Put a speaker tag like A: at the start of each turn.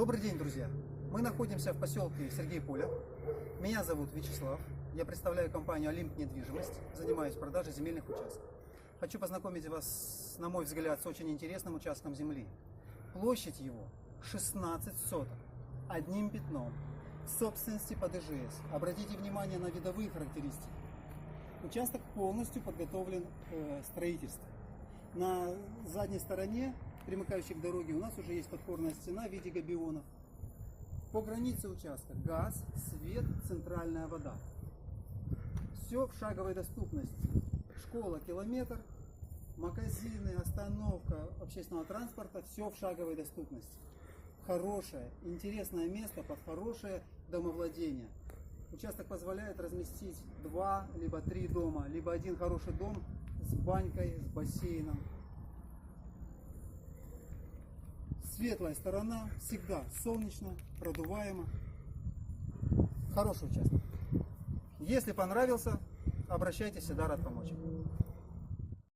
A: Добрый день, друзья! Мы находимся в поселке Сергей-Поля. Меня зовут Вячеслав. Я представляю компанию «Олимп Недвижимость». Занимаюсь продажей земельных участков. Хочу познакомить вас, на мой взгляд, с очень интересным участком земли. Площадь его 16 соток, одним пятном, в собственности под ИЖС. Обратите внимание на видовые характеристики. Участок полностью подготовлен к строительству. На задней стороне, примыкающей к дороге, у нас уже есть подпорная стена в виде габионов. По границе участка газ, свет, центральная вода. Все в шаговой доступности. Школа километр, магазины, остановка общественного транспорта, все в шаговой доступности. Хорошее, интересное место под хорошее домовладение. Участок позволяет разместить 2 либо 3 дома, либо один хороший дом с банькой, с бассейном. Светлая сторона, всегда солнечно, продуваемо. Хороший участок. Если понравился, обращайтесь, всегда рад помочь.